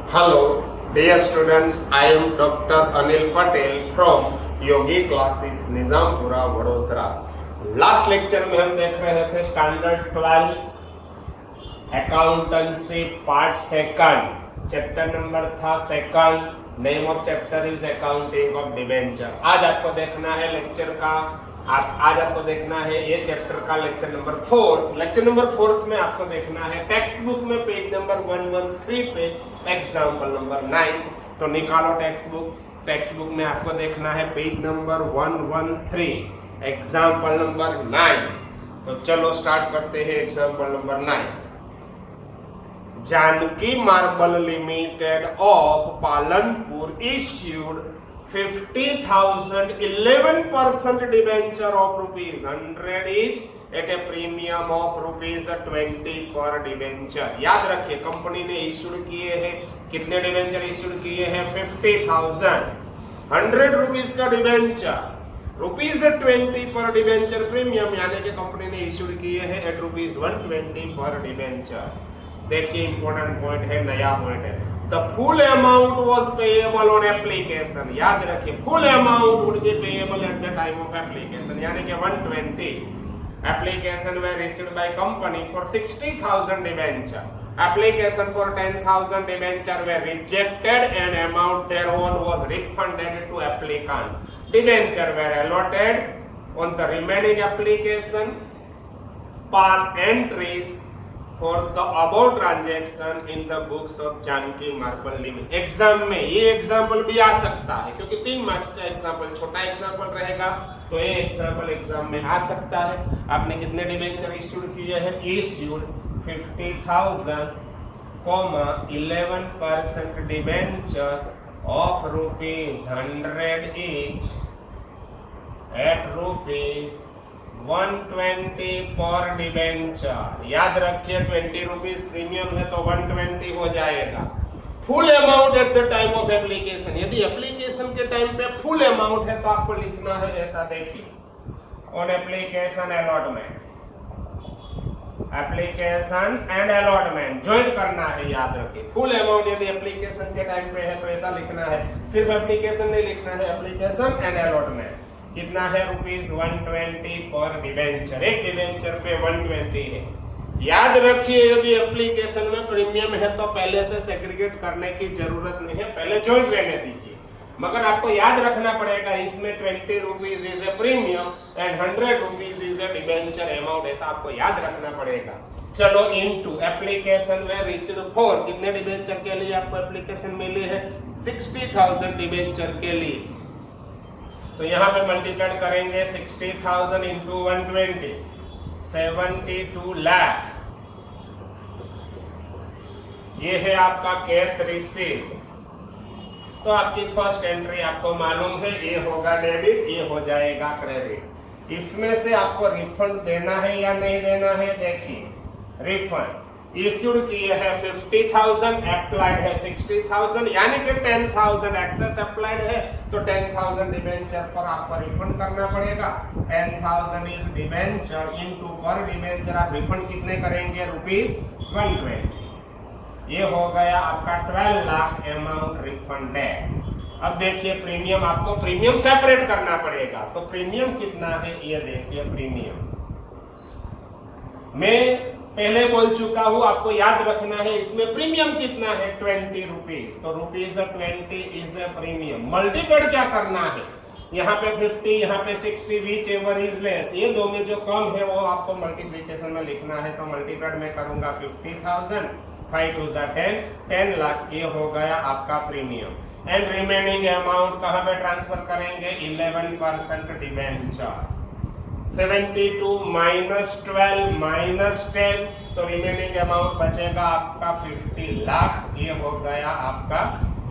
Hello, dear students. I am Dr. Anil Patel from Yogi classes Nizampura Vadodara. Last lecture में हम देख रहे थे standard 12 accountancy part second, chapter number था second, name of chapter is accounting of debenture. आज आपको देखना है लेक्चर का आज आपको देखना है ये चैप्टर का लेक्चर नंबर 4। लेक्चर नंबर 4 में आपको देखना है टेक्स्ट बुक में पेज नंबर 113 पे एग्जाम्पल नंबर 9। तो निकालो टेक्स्ट बुक में आपको देखना है पेज नंबर 113 एग्जाम्पल नंबर 9। तो चलो स्टार्ट करते हैं example number 9। Janaki marble limited of Palanpur issued 50,000 11% debenture of ₹100 each at a premium of ₹20 per debenture. याद रखिए कंपनी ने इश्यूड किए हैं, कितने डिबेंचर इश्यूड किए हैं? 50,000, ₹100 का डिबेंचर, ₹20 पर डिबेंचर प्रीमियम, यानी कि कंपनी ने इश्यूड किए हैं एट ₹120 पर डिबेंचर। देखिए इंपॉर्टेंट पॉइंट है, नया पॉइंट है। The full amount was payable on application। याद रखिए full amount would be payable at the time of application, यानी कि 120। Application were issued by company for 60,000 debenture। Application for 10,000 debenture were rejected and amount thereon was refunded to applicant। Debenture were allotted on the remaining application। Pass entries for the above transaction in the books of Janaki marble limited. Exam में ये example भी आ सकता है क्योंकि 3 marks का example, छोटा example रहेगा, तो ये एग्जाम्पल एग्जाम में आ सकता है। आपने कितने डिबेंचर इश्यूड किए हैं? Issued 50,000, 11% debenture of ₹100 each at ₹120 पर डिबेंचर। याद रखिए ₹20 प्रीमियम है तो 120 हो जाएगा। Full amount at the time of application. यदि एप्लीकेशन के टाइम पे फुल अमाउंट है तो आपको लिखना है ऐसा, देखिए on application allotment, application and allotment join करना है। याद रखिए फुल अमाउंट यदि एप्लीकेशन के टाइम पे है तो ऐसा लिखना है, सिर्फ एप्लीकेशन नहीं लिखना है, एप्लीकेशन एंड अलॉटमेंट। कितना है? ₹120 पर डिबेंचर। एक डिबेंचर पे 120 है। याद रखिए यदि एप्लीकेशन में प्रीमियम है तो पहले से सेग्रीगेट करने की जरूरत नहीं है, पहले ज्वाइंट रहने दीजिए। मगर आपको याद रखना पड़ेगा इसमें ₹20 is a premium and ₹100 is a debenture amount, ऐसा आपको याद रखना पड़ेगा। चलो इनटू एप्लीकेशन में रिसीव्ड फॉर, कितने डिबेंचर के लिए आपको एप्लीकेशन मिली है? 60,000 डिबेंचर के लिए। तो यहां पे मल्टीप्लाई करेंगे 60,000 इंटू 120, 72 लाख। ये है आपका कैश रिसीव। तो आपकी फर्स्ट एंट्री आपको मालूम है, ये होगा डेबिट, ये हो जाएगा क्रेडिट। इसमें से आपको रिफंड देना है या नहीं देना है? देखिए रिफंड इश्यूड किए हैं 50,000, अप्लाइड है 60,000, यानी कि 10,000 एक्सेस अप्लाइड है तो 10,000 डिबेंचर पर आपको रिफंड करना पड़ेगा। 10,000 इज डिबेंचर इनटू पर डिबेंचर आप रिफंड कितने करेंगे? ₹120। ये हो गया आपका 12 लाख अमाउंट रिफंड है। अब देखिए प्रीमियम, आपको प्रीमियम सेपरेट करना पड़ेगा। तो प्रीमियम कितना है ये देखिए। प्रीमियम मैं पहले बोल चुका हूं, आपको याद रखना है इसमें प्रीमियम कितना है? ₹20। तो ₹20 इज ए प्रीमियम। मल्टीप्लाइड क्या करना है? यहाँ पे 50, यहाँ पे 60, विच एवर इज लेस। ये दो में जो कम है वो आपको मल्टीप्लिकेशन में लिखना है। तो मल्टीप्लाइड में करूंगा 50,000, 5 2 10, 10 लाख। ये हो गया आपका प्रीमियम। एंड रिमेनिंग अमाउंट कहां पे ट्रांसफर करेंगे? 11% डिबेंचर। 72 माइनस 12 माइनस 10, तो रिमेनिंग अमाउंट बचेगा आपका 50 लाख। ये हो गया आपका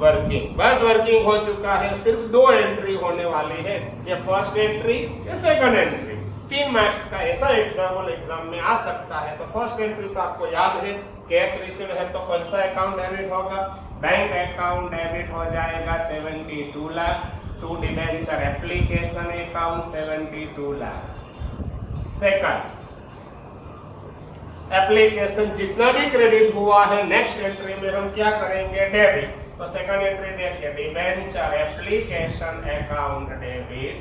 वर्किंग। बस वर्किंग हो चुका है, सिर्फ 2 एंट्री होने वाली है। ये फर्स्ट एंट्री, ये सेकंड एंट्री। 3 मार्क्स का ऐसा एग्जाम्पल एग्जाम में आ सकता है। तो फर्स्ट एंट्री तो आपको याद है, कैश रिसीव है तो कौन सा अकाउंट डेबिट होगा? बैंक अकाउंट डेबिट हो जाएगा 72 lakh to debenture application account 72 lakh. Second application जितना भी क्रेडिट हुआ है नेक्स्ट एंट्री में हम क्या करेंगे, डेबिट। तो सेकंड एंट्री देखिए, debenture application account debit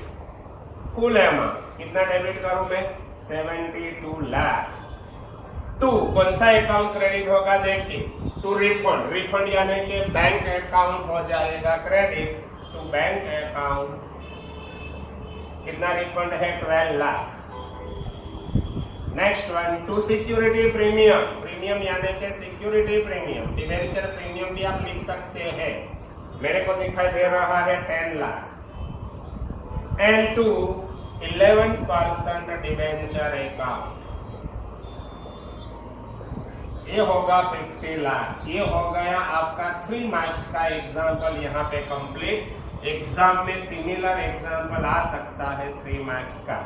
full amount. कितना डेबिट करूं मैं, 72 लाख। टू कौन सा अकाउंट क्रेडिट होगा, देखिए टू रिफंड। रिफंड यानी कि बैंक अकाउंट हो जाएगा क्रेडिट टू बैंक अकाउंट। कितना रिफंड है, 12 lakh. Next one, to security premium. Premium यानी कि सिक्योरिटी प्रीमियम, डिवेंचर प्रीमियम भी आप लिख सकते हैं। मेरे को दिखाई दे रहा है 10 lakh. And to 11% debenture account, ये होगा 50 लाख। ये हो गया आपका 3 मार्क्स का एग्जाम्पल यहाँ पे कंप्लीट। एग्जाम में सिमिलर एग्जाम्पल आ सकता है 3 मार्क्स का।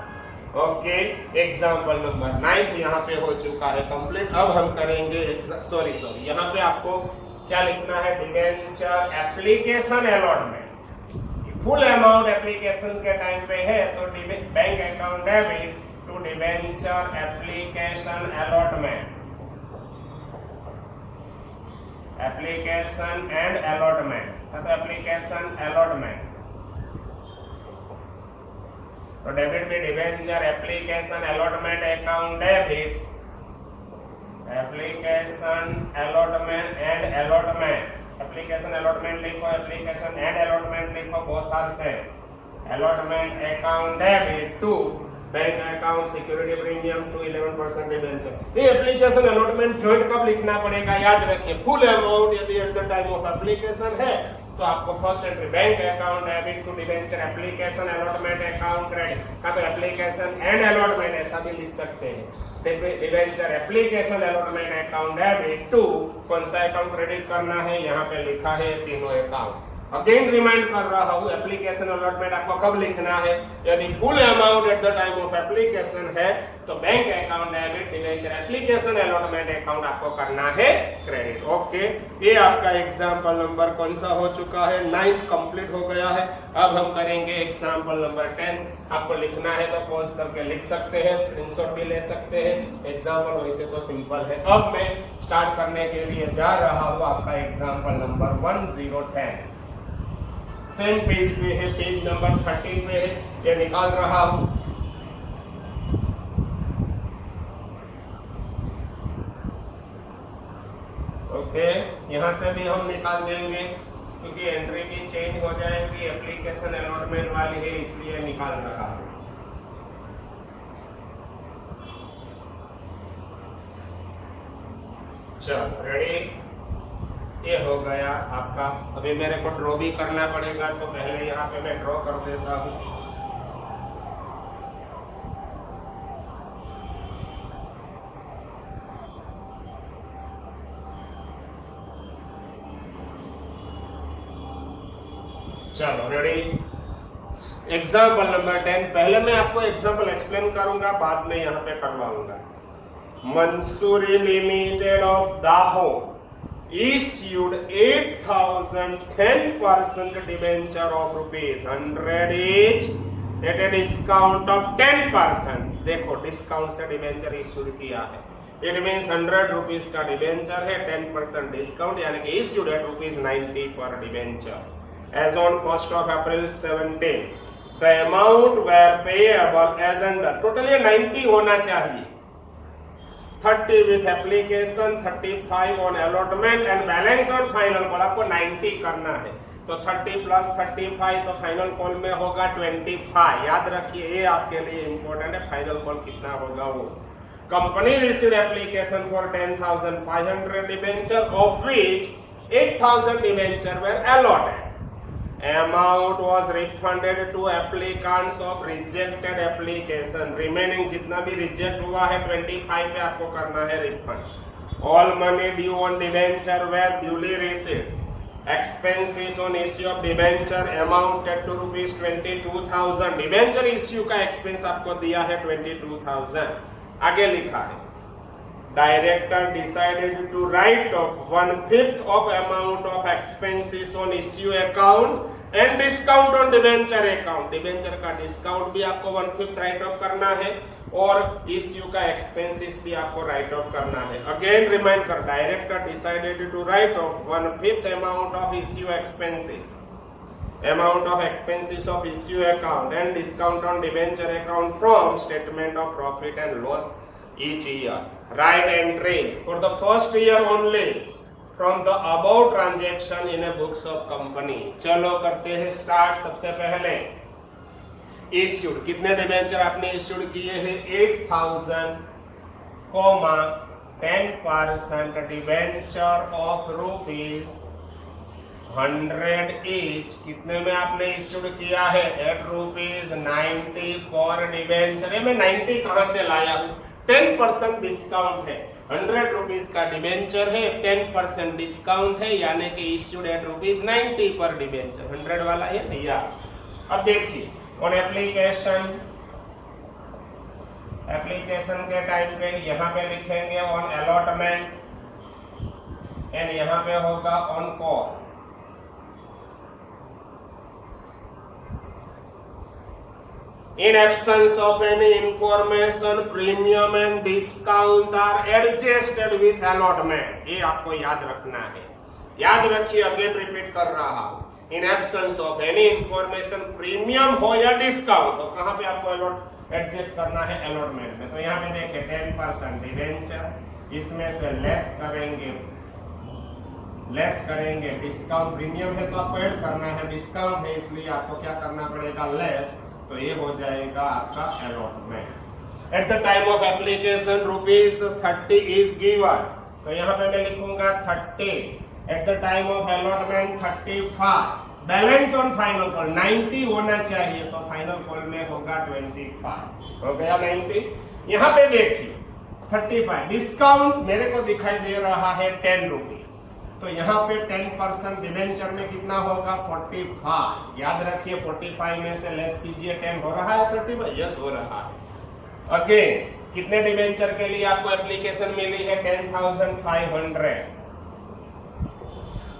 ओके, एग्जाम्पल नंबर 9 यहाँ पे हो चुका है कंप्लीट। अब हम करेंगे सॉरी यहाँ पे आपको क्या लिखना है, debenture application allotment. Full amount application के टाइम पे है तो bank account debit to debenture application allotment. Application and allotment, तो एप्लीकेशन अलॉटमेंट तो डेबिट में debenture application allotment account debit, application allotment and allotment. Application allotment लिखो, application and allotment लिखो, both are same. Allotment account debit to bank account security premium to 11% debenture. ये application allotment joint कब लिखना पड़ेगा, याद रखिए। Full amount यदि at the time of application है तो आपको first entry bank account debit to debenture application allotment account credit, का तो एप्लीकेशन एंड अलॉटमेंट ऐसा भी लिख सकते हैं। Debenture application allotment account debit to कौन सा अकाउंट क्रेडिट करना है, यहाँ पे लिखा है तीनों अकाउंट। अगेन रिमाइंड कर रहा हूं, एप्लीकेशन अलॉटमेंट आपको कब लिखना है, यदि full amount at the time of application है तो bank account debit debenture application allotment account आपको करना है क्रेडिट। ओके, ये आपका एग्जांपल नंबर कौन सा हो चुका है, 9th कंप्लीट हो गया है। अब हम करेंगे एग्जांपल नंबर 10। आपको लिखना है तो पॉज करके लिख सकते हैं, स्क्रीनशॉट भी ले सकते हैं। एग्जांपल वैसे तो सिंपल है। अब मैं स्टार्ट करने के लिए जा रहा हूं आपका एग्जांपल नंबर 1010। सेम पेज पे है, पेज नंबर 13 पे है, ये निकाल रहा हूं। ओके, यहां से भी हम निकाल देंगे क्योंकि एंट्री भी चेंज हो जाएगी, एप्लीकेशन अलॉटमेंट वाली है इसलिए निकाल रहा हूं। चलो रेडी, ये हो गया आपका। अभी मेरे को ड्रॉ भी करना पड़ेगा तो पहले यहाँ पे मैं ड्रॉ कर देता हूँ। चलो रेडी, एग्जाम्पल नंबर 10। पहले मैं आपको एग्जाम्पल एक्सप्लेन करूंगा, बाद में यहाँ पे करवाऊंगा। Mansuri limited of Daho issued 8,000 10% debenture of ₹100 each at a discount of 10%। देखो डिस्काउंट से डिबेंचर इश्यूड किया है, इट मीन्स 100 रुपीज का डिबेंचर है, 10% डिस्काउंट यानी कि issued at ₹90 per debenture. As on 1st of April 17 the amount were payable as under, total ये 90 होना चाहिए। 30 with application, 35 on allotment and balance on final call। आपको 90 करना है तो 30 plus 35 तो फाइनल कॉल में होगा 25। याद रखिए ये आपके लिए इंपॉर्टेंट है, फाइनल कॉल कितना होगा वो। Company received application for 10,500 debenture of which 8,000 debenture were allotted. Amount was refunded to applicants of rejected application। Remaining जितना भी रिजेक्ट हुआ है 25 पे आपको करना है refund. All money due on debenture were duly received। Expenses on issue of debenture amounted to ₹22,000। Debenture issue का expense आपको दिया है 22,000। आगे लिखा है Director decided to write off 1/5 of amount of expenses on issue account and discount on debenture account। Debenture का discount भी आपको 1/5 राइट ऑफ करना है। और इश्यू का एक्सपेंसेस भी आपको राइट ऑफ करना है। अगेन रिमाइंड कर, director decided to write off 1/5 amount of issue expenses, amount of expenses of issue account and discount on debenture account from statement of profit and loss each year. Write entries for the first year only from the above transaction in a books of company. चलो करते हैं start. सबसे पहले issued, कितने debenture आपने issued किए हैं? 8000, 10% debenture of rupees 100 each. कितने में आपने इश्यूड किया है? Eight ₹90 per debenture. मैं 90 कहां से लाया हूं? 10% डिस्काउंट है, 100 रुपीज का डिबेंचर है, 10% डिस्काउंट है, यानी कि इश्यूड एट ₹90 पर डिबेंचर। 100 वाला है भैया। अब देखिए, ऑन एप्लीकेशन के टाइम पे यहां पे लिखेंगे ऑन अलॉटमेंट एंड यहां पे होगा on call. In absence of any information, premium and discount are adjusted with allotment. ये आपको याद रखना है। याद रखिए, अगेन रिपीट कर रहा हूं। In absence of any information, premium हो या डिस्काउंट, तो कहां पे आपको एडजस्ट करना है? अलॉटमेंट में। तो यहाँ पे देखिए 10% डिबेंचर, इसमें से लेस करेंगे डिस्काउंट। प्रीमियम है तो आपको ऐड करना है, डिस्काउंट है इसलिए आपको क्या करना पड़ेगा? लेस। तो ये हो जाएगा आपका allotment. Eight the time of application ₹30 is given, तो यहाँ पे मैं लिखूंगा 30। Eight the time of allotment 35। Balance on final call 90 होना चाहिए, तो फाइनल कॉल में होगा 25। हो गया 90। यहाँ पे देखिए 35 डिस्काउंट मेरे को दिखाई दे रहा है 10 रुपीज, तो यहाँ पे 10% डिबेंचर में कितना होगा? 45। याद रखिए 45 में से लेस कीजिए, 10 हो रहा है 35? यस हो रहा है। अगेन कितने डिबेंचर के लिए आपको एप्लीकेशन मिली है? 10,500।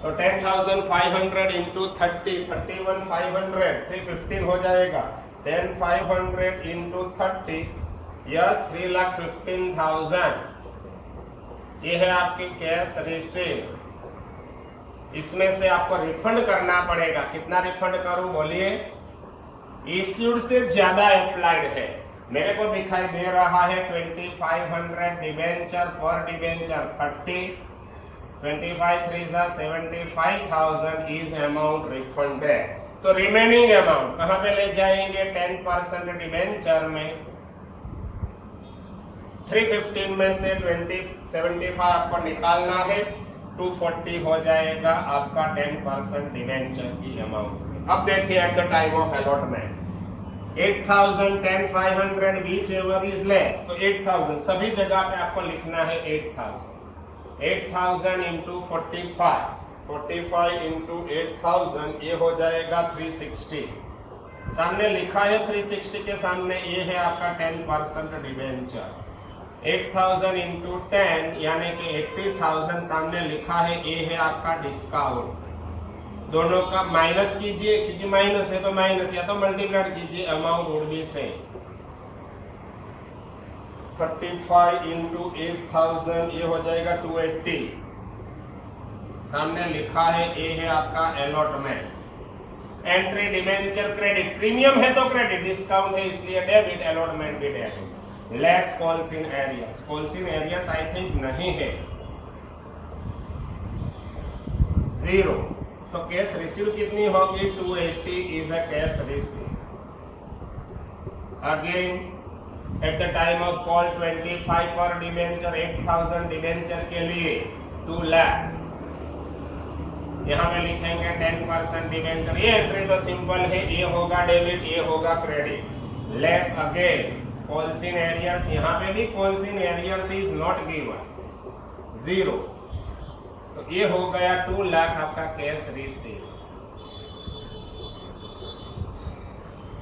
तो 10,500 इंटू 30, 31,500, 315 हो जाएगा। 10,500 इंटू 30, यस 3,15,000। ये है आपकी कैश रिसीव। इसमें से आपको रिफंड करना पड़ेगा। कितना रिफंड करूं बोलिए? इश्यूड से ज्यादा अप्लाइड है। मेरे को दिखाई दे रहा है 2,500 डिबेंचर पर डिबेंचर 30, 25 3 75,000 इज अमाउंट रिफंडेड। तो रिमेनिंग अमाउंट कहां पे ले जाएंगे? 10% डिबेंचर में 315 में से 75 आपको निकालना है, 240 हो जाएगा आपका 10% डिबेंचर की अमाउंट। अब देखिए eight the time of allotment 8,000, 10,500 which ever is less, तो 8,000 सभी जगह पे आपको लिखना है 8,000 इंटू 45 इंटू 8,000, ये हो जाएगा 360। सामने लिखा है 360 के सामने, ये है आपका 10% डिबेंचर। 8,000 इंटू 10 यानी कि 80,000 सामने लिखा है, ये है आपका डिस्काउंट। दोनों का माइनस कीजिए, क्योंकि माइनस है तो माइनस, या तो मल्टीप्लाई कीजिए, amount would be same. 35 into 8,000 ये हो जाएगा 280। सामने लिखा है, ये है आपका allotment. Entry debenture credit, premium है तो क्रेडिट, डिस्काउंट है इसलिए डेबिट, अलॉटमेंट भी debit. Less calls in arrears, calls in arrears I think नहीं है, 0। तो कैश रिसीव कितनी होगी? 280 is a cash receive. Again at the time of call 25 पर डिबेंचर, 8,000 डिबेंचर के लिए 2 लाख। यहां पे लिखेंगे 10% डिबेंचर। ये एंट्री तो सिंपल है, ये होगा डेबिट, ये होगा credit. Less again calls in arrears, यहां पे भी calls in arrears is not given, 0। तो ये हो गया 2 लाख आपका कैश रिसीव।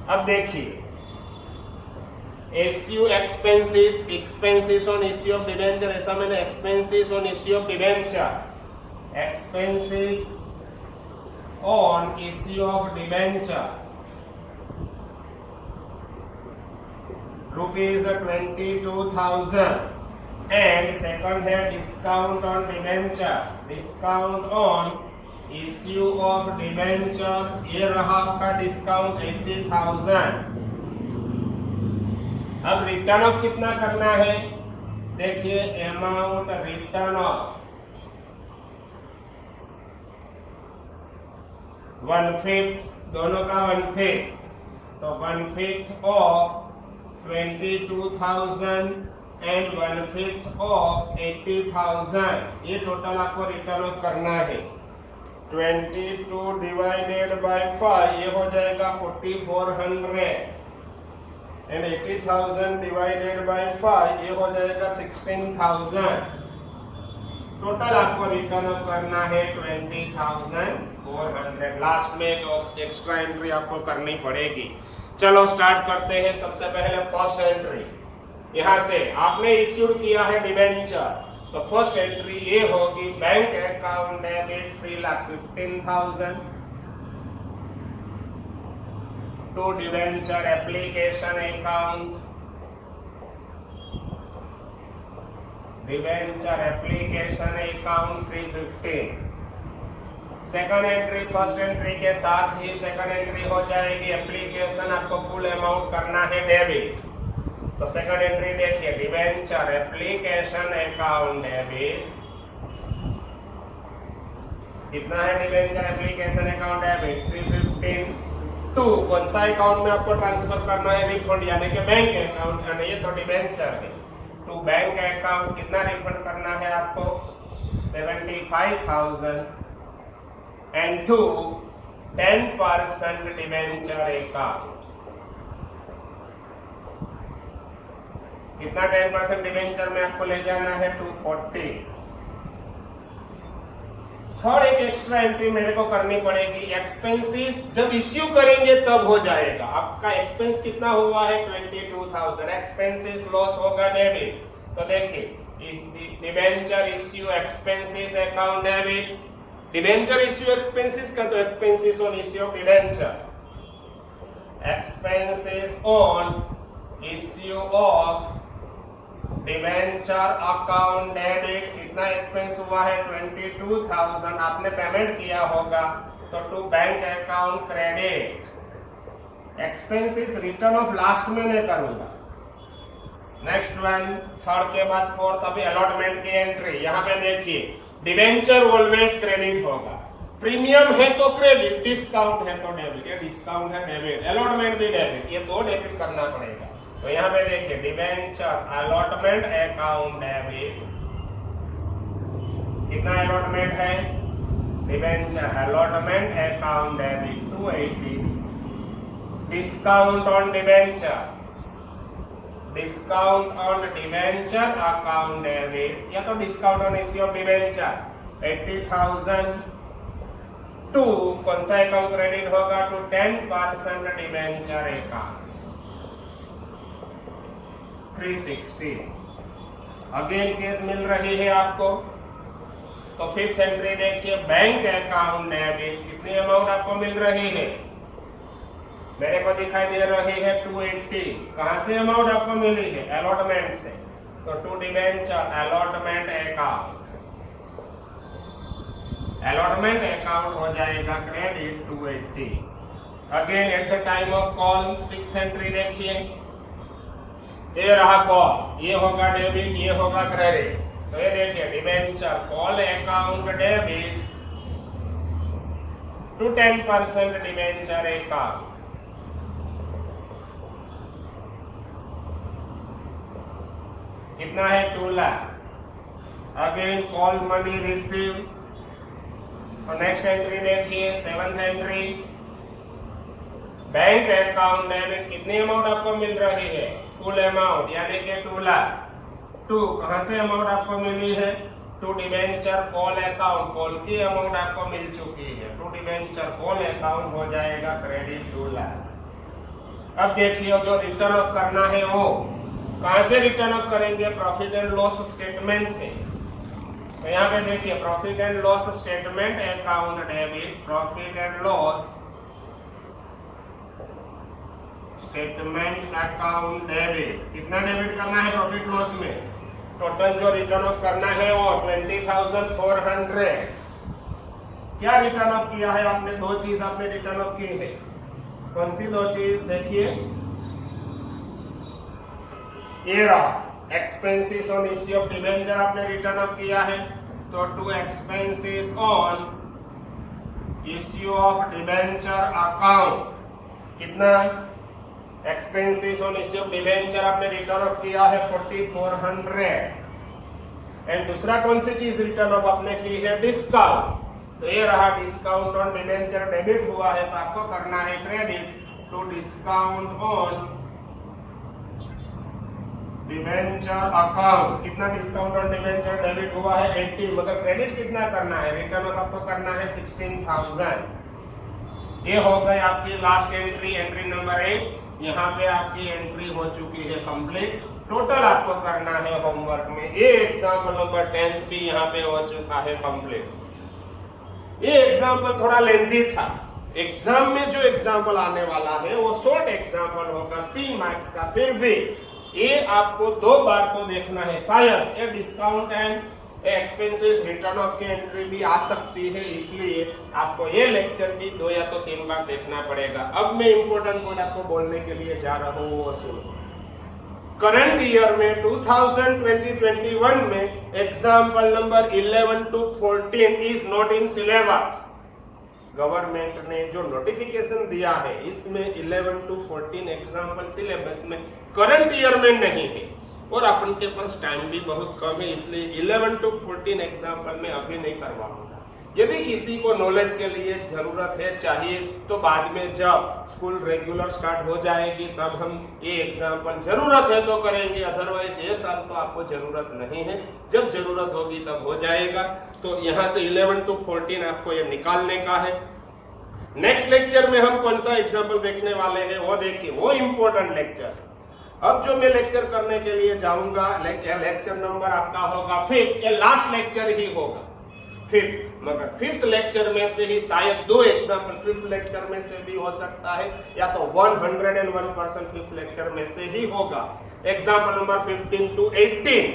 अब देखिए issue expenses on issue of debenture, ऐसा मैंने expenses on issue of debenture, expenses on issue of debenture ₹22,000 and second है discount on debenture, discount on issue of debenture, ये रहा आपका डिस्काउंट 80,000। अब रिटर्न ऑफ कितना करना है, देखिए अमाउंट रिटर्न ऑफ 1/5, दोनों का 1/5, तो 1/5 ऑफ 22,000 एंड 1/5 ऑफ 80,000, ये टोटल आपको रिटर्न ऑफ करना है। 22 डिवाइडेड बाय 5, ये हो जाएगा 4400 एंड 80,000 डिवाइडेड बाय 5, ये हो जाएगा 16,000। टोटल आपको रिटर्न ऑफ करना है 20,400। लास्ट में एक एक्स्ट्रा एंट्री आपको करनी पड़ेगी। चलो स्टार्ट करते हैं। सबसे पहले फर्स्ट एंट्री, यहां से आपने इश्यूड किया है डिबेंचर, तो फर्स्ट एंट्री ये होगी bank account debit 3,15,000 to debenture application account, debenture application account 315। Second entry first entry के साथ ही सेकंड एंट्री हो जाएगी, एप्लीकेशन आपको फुल अमाउंट करना है डेबिट, तो सेकंड एंट्री देखिए डिबेंचर एप्लीकेशन अकाउंट डेबिट, कितना है debenture application account debit 315 to कौन सा अकाउंट में आपको ट्रांसफर करना है, रिफंड यानी कि बैंक अकाउंट, यानी ये तो डिबेंचर है, टू बैंक अकाउंट कितना रिफंड करना है आपको 75,000 एंड टू 10% डिबेंचर अकाउंट, कितना 10% डिबेंचर में आपको ले जाना है 240। थर्ड एक एक्स्ट्रा एंट्री मेरे को करनी पड़ेगी, एक्सपेंसेस जब इश्यू करेंगे तब हो जाएगा। आपका एक्सपेंस कितना हुआ है 22,000, एक्सपेंसेस लॉस होगा डेबिट, तो देखिए debenture issue expenses account debit, debenture issue expenses का तो expenses on issue of debenture, expenses on issue of debenture account debit, कितना एक्सपेंस हुआ है 22,000, आपने पेमेंट किया होगा, तो to bank account credit, expenses return of last में मैं करूंगा। नेक्स्ट वन थर्ड के बाद फोर्थ, अभी अलॉटमेंट की एंट्री, यहाँ पे देखिए डिबेंचर ऑलवेज क्रेडिट होगा, प्रीमियम है तो क्रेडिट, डिस्काउंट है तो डेबिट, ये डिस्काउंट है डेबिट, अलॉटमेंट भी डेबिट, ये दो डेबिट करना पड़ेगा। तो यहाँ पे देखिए डिबेंचर अलॉटमेंट अकाउंट डेबिट, कितना अलॉटमेंट है, debenture allotment account debit 280, discount on debenture, discount on debenture account debit, या तो discount on issue of debenture 80,000 to कौन सा अकाउंट क्रेडिट होगा to 10% debenture account 360। Again case मिल रही है आपको, तो फिफ्थ एंट्री देखिए बैंक अकाउंट डेबिट, कितनी अमाउंट आपको मिल रही है, मेरे को दिखाई दे रही है 280, कहां से अमाउंट आपको मिली है, अलॉटमेंट से, तो to debenture allotment account, allotment account हो जाएगा credit 280। Again at the time of call sixth entry देखिए, ये रहा कॉल, ये होगा डेबिट, ये होगा क्रेडिट, तो ये देखिए debenture call account debit to 10% debenture account, कितना है 2 lakh. Again call money receive, तो नेक्स्ट एंट्री देखिए seventh entry bank account debit, कितनी अमाउंट आपको मिल रही है, फुल अमाउंट यानी कि 2 लाख, टू कहां से अमाउंट आपको मिली है, to debenture call account, call की अमाउंट आपको मिल चुकी है, टू डिबेंचर कॉल अकाउंट हो जाएगा क्रेडिट 2 लाख। अब देखिए जो रिटर्न ऑफ करना है वो कहां से रिटर्न ऑफ करेंगे, प्रॉफिट एंड लॉस स्टेटमेंट से, तो यहाँ पे देखिए profit and loss statement account debit, profit and loss statement account debit. कितना डेबिट करना है प्रॉफिट लॉस में? टोटल जो रिटर्न ऑफ करना है वो 20,400। क्या रिटर्न ऑफ किया है आपने? दो चीज आपने रिटर्न ऑफ की है। कौन सी दो चीज? देखिए, ये रहा expenses on issue of debenture आपने रिटर्न ऑफ किया है। तो to expenses on issue of debenture account, कितना expenses on issue of debenture आपने रिटर्न ऑफ किया है 4400। एंड दूसरा कौन सी चीज रिटर्न ऑफ आपने की है? डिस्काउंट। तो ये रहा डिस्काउंट ऑन डिबेंचर डेबिट हुआ है, तो आपको करना है credit to discount on debenture account. कितना डिस्काउंट ऑन डिबेंचर डेबिट हुआ है? 80। मगर क्रेडिट कितना करना है? रिटर्न ऑफ आपको करना है 16,000। ये हो गई आपकी लास्ट एंट्री, एंट्री नंबर 8। यहाँ पे आपकी एंट्री हो चुकी है कंप्लीट। टोटल आपको करना है होमवर्क में। ये एग्जाम्पल नंबर 10 भी यहाँ पे हो चुका है कंप्लीट। ये एग्जाम्पल थोड़ा लेंथी था। एग्जाम में जो एग्जाम्पल आने वाला है वो शॉर्ट एग्जाम्पल होगा, 3 मार्क्स का। फिर भी ये आपको 2 बार तो देखना है। शायद ये discount and expenses return of की एंट्री भी आ सकती है, इसलिए आपको ये लेक्चर भी 2 या तो 3 बार देखना पड़ेगा। अब मैं इंपोर्टेंट पॉइंट आपको बोलने के लिए जा रहा हूँ, वो सुनो। करंट ईयर में 2020-21 में example number 11 to 14 is not in syllabus. Government ने जो नोटिफिकेशन दिया है इसमें 11 to 14 एग्जाम्पल सिलेबस में करंट ईयर में नहीं है, और अपन के पास टाइम भी बहुत कम है, इसलिए 11 to 14 एग्जाम्पल में अभी नहीं करवाऊंगा। यदि किसी को नॉलेज के लिए जरूरत है, चाहिए, तो बाद में जब स्कूल रेगुलर स्टार्ट हो जाएगी तब हम ये एग्जाम्पल जरूरत है तो करेंगे, अदरवाइज ये साल तो आपको जरूरत नहीं है। जब जरूरत होगी तब हो जाएगा। तो यहाँ से 11 to 14 आपको ये निकालने का है। नेक्स्ट लेक्चर में हम कौन सा एग्जाम्पल देखने वाले हैं वो देखिए, वो इंपॉर्टेंट लेक्चर है। अब जो मैं लेक्चर करने के लिए जाऊंगा, लेक्चर नंबर आपका होगा 5, ये लास्ट लेक्चर ही होगा 5। मगर 5th लेक्चर में से ही शायद 2 एग्जाम्पल 5th लेक्चर में से भी हो सकता है, या तो 101% 5th लेक्चर में से ही होगा। एग्जाम्पल नंबर 15 to 18,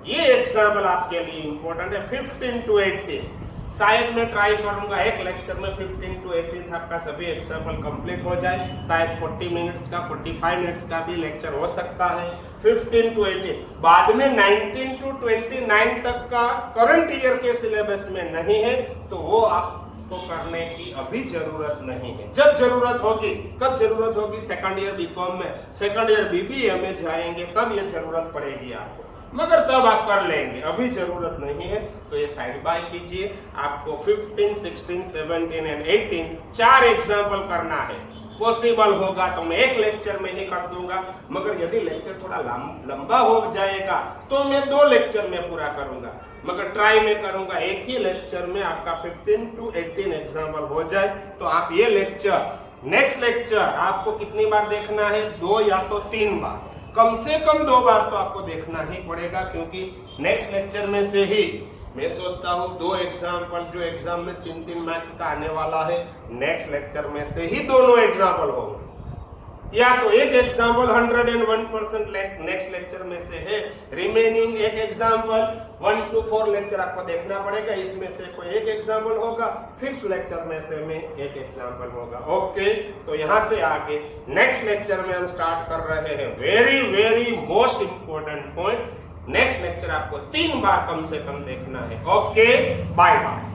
ये एग्जाम्पल आपके लिए इंपॉर्टेंट है। 15 to 18 शायद मैं ट्राई करूंगा एक लेक्चर में 15 to 18 आपका सभी एग्जाम्पल कंप्लीट हो जाए। शायद 40 मिनट्स का 45 मिनट्स का भी लेक्चर हो सकता है। 15 to 18 बाद में 19 to 29 तक का करंट ईयर के सिलेबस में नहीं है, तो वो आपको करने की अभी जरूरत नहीं है। जब जरूरत होगी, कब जरूरत होगी? सेकंड ईयर बीकॉम में, सेकंड ईयर बीबीए में जाएंगे तब ये जरूरत पड़ेगी आपको, मगर तब आप कर लेंगे, अभी जरूरत नहीं है। तो ये साइड बाय कीजिए। आपको 15, 16, 17 एंड 18 4 एग्जाम्पल करना है। पॉसिबल होगा तो मैं एक लेक्चर में ही कर दूंगा, मगर यदि लेक्चर थोड़ा लंबा हो जाएगा तो मैं 2 लेक्चर में पूरा करूंगा, मगर ट्राई में करूंगा एक ही लेक्चर में आपका 15 to 18 एग्जाम्पल हो जाए। तो आप ये लेक्चर, नेक्स्ट लेक्चर आपको कितनी बार देखना है? 2 या तो 3 बार, कम से कम 2 बार तो आपको देखना ही पड़ेगा, क्योंकि नेक्स्ट लेक्चर में से ही मैं सोचता हूँ 2 एग्जाम्पल जो एग्जाम में 3-3 मार्क्स का आने वाला है, नेक्स्ट लेक्चर में से ही दोनों एग्जाम्पल होंगे, या तो एक एग्जाम्पल 101% नेक्स्ट लेक्चर में से है, रिमेनिंग एक एग्जाम्पल 1 to 4 लेक्चर आपको देखना पड़ेगा, इसमें से कोई एक एग्जाम्पल होगा, 5th लेक्चर में से में एक एग्जाम्पल होगा। ओके, तो यहाँ से आगे नेक्स्ट लेक्चर में हम स्टार्ट कर रहे हैं very very most important point. Next lecture आपको 3 बार कम से कम देखना है। Okay, bye bye.